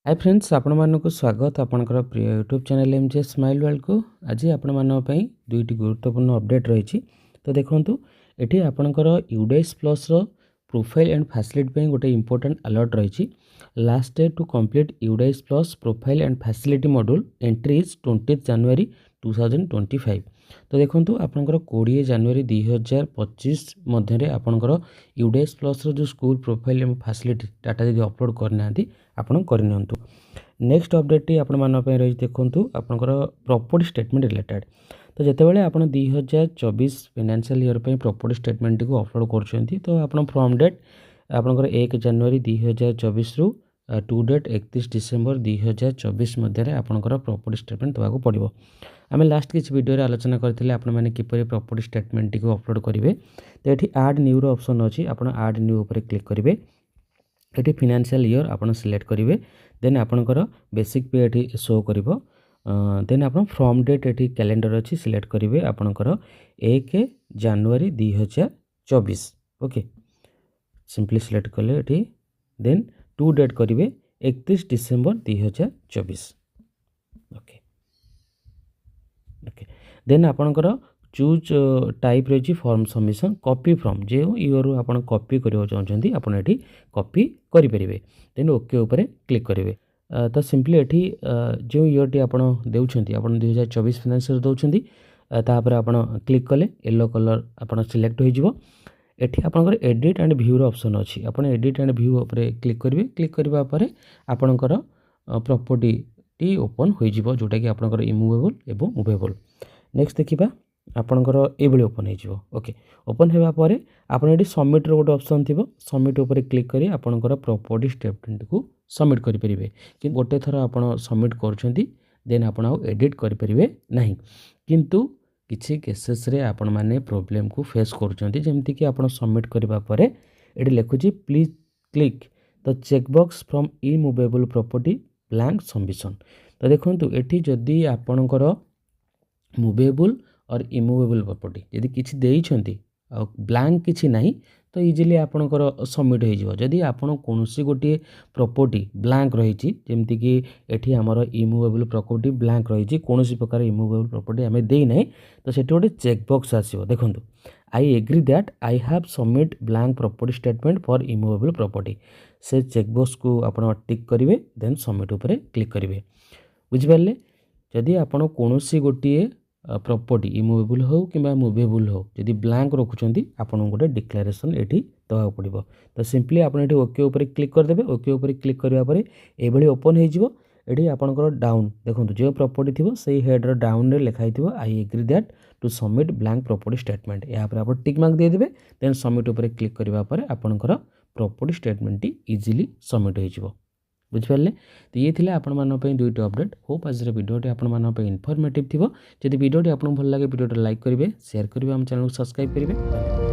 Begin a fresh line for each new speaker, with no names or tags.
Hi friends आपण मानक स्वागत आपणकर प्रिय YouTube channel MJ smile world को। आज आपण मानक पई दुईटी गुरुत्वपूर्ण अपडेट रही। तो देखंतु एठी आपणकर यूडाइस प्लस रो प्रोफाइल एंड फैसिलिटी पे गोटे इंपोर्टेंट अलर्ट रही। Last day to complete UDISE plus profile and facility module entry is 20 January 2025। तो देखंतु आपणकर 20 जनवरी 2025 मध्य आपणकर यूडाइस प्लस रो जो school profile and facility data यदि अपलोड करना आपण करनियंतु। नेक्स्ट अपडेट टी आपण मान पे रही देखंतु आपणकर प्रॉपर्टी स्टेटमेंट रिलेटेड। तो जितेबाला आपण 2024 फाइनेंशियल ईयर पे प्रॉपर्टी स्टेटमेंट को अपलोड करछंती तो आपण फ्रॉम डेट आपणकर 1 जनवरी 2024 रु टू डेट 31 डिसेंबर 2024 मध्य आपणकर प्रॉपर्टी स्टेटमेंट देवाक पड़िबो। आम लास्ट किसी वीडियो रे आलोचना करथिले आपण माने किपरि प्रॉपर्टी स्टेटमेंट को अपलोड करेंगे। तो ये ऐड न्यू रो ऑप्शन अच्छी आपण ऐड न्यू ऊपर क्लिक करेंगे। ये फाइनेंशियल ईयर आपन सिलेक्ट करेंगे। देन आपणकर बेसिक पे ये शो कर देन आप फ्रॉम डेट ये कैलेंडर अच्छी सिलेक्ट करेंगे आपणकर 1 जनवरी 2024। ओके सिंपली सिलेक्ट कले ये देन टू डेट करेंगे 31 डिसेंबर 2024। ओके ओके देन आपणकर चूज टाइप रही फॉर्म सबमिशन कॉपी फ्रॉम जो ईयर आप कॉपी करने चाहते आप कॉपी करेंगे। देन ओके ऊपर क्लिक करेंगे। तो सिंपली ये जो ईयर टी आप देउछंती आप 2024 फाइनेंशियल दौरान तापर आप क्लिक कले येलो कलर आप सिलेक्ट हो एठी आपनकर एडिट एंड व्यू रो ऑप्शन अच्छी आप एडिट एंड व्यू ऊपर क्लिक करेंगे। क्लिक करबा परे आपनकर प्रॉपर्टी टी ओपन हो जोटा कि आपनकर इमूवेबल एवं मूवेबल। नेक्स्ट देखिबा आपनकर एभली ओपन हो। ओके ओपन होगा पर आप सबमिट रो गोटे ऑप्शन थी सबमिट ऊपर क्लिक करी आपनकर प्रॉपर्टी स्टेटमेंट को सबमिट करेंगे कि गोटे थर आप सबमिट कर देन आप एडिट करेंगे नहीं किंतु किसी केसेस रे आपण माने प्रॉब्लम को फेस करमती कि आप सबमिट करबा परे ये लिखुची please click the checkbox from immovable property blank submission. तो देखो ये जदि आपणकर मूवेबल और इमूवेबल प्रॉपर्टी यदि किसी देइछंती आ ब्लैंक किसी नहीं तो इजिली आपणकर सबमिट हो जदि आपन कोनोसी गोटे प्रॉपर्टी ब्लैंक रही जमती कि एठी हमर इमूवेबल प्रॉपर्टी ब्लैंक रही कोनोसी प्रकार इमूवेबल प्रॉपर्टी आमे देई नहीं तो सेठी गोटे चेकबॉक्स आसीबो। देखंतु I agree that I have submit blank property statement for immovable property से चेकबॉक्स को आपण टिक करेंगे देन सबमिट ऊपर क्लिक करेंगे। बुझिपारे जदि आपण कोनोसी गोटे प्रॉपर्टी इमूवेबल हो कि मूवेबल हो जदि ब्लैंक रखुंट आपन गोटे डिक्लेरेशन ये देवा पड़ो। तो सिंपली आप ओके ऊपर क्लिक करदे। ओके ऊपर क्लिक करापर ये ओपन होती आपंकर डाउन देखो जो प्रॉपर्टी थी से हेड्र डाउन लिखाई I agree that to submit blank property statement यहाँ आप टिक मार्क देदेवे देन सबमिट ऊपर क्लिक करापर आपंकर प्रॉपर्टी स्टेटमेंट इजिली सबमिट हो। बुझिपारे तो ये थिले आपण मानन पे दुईटा अपडेट होप आज वीडियोटी आपण मानन पे इनफॉर्मेटिव थिबो। जदि वीडियोटी आपन भल लागे वीडियोटी लाइक करेंगे शेयर करेंगे आम चैनल को सब्सक्राइब करेंगे।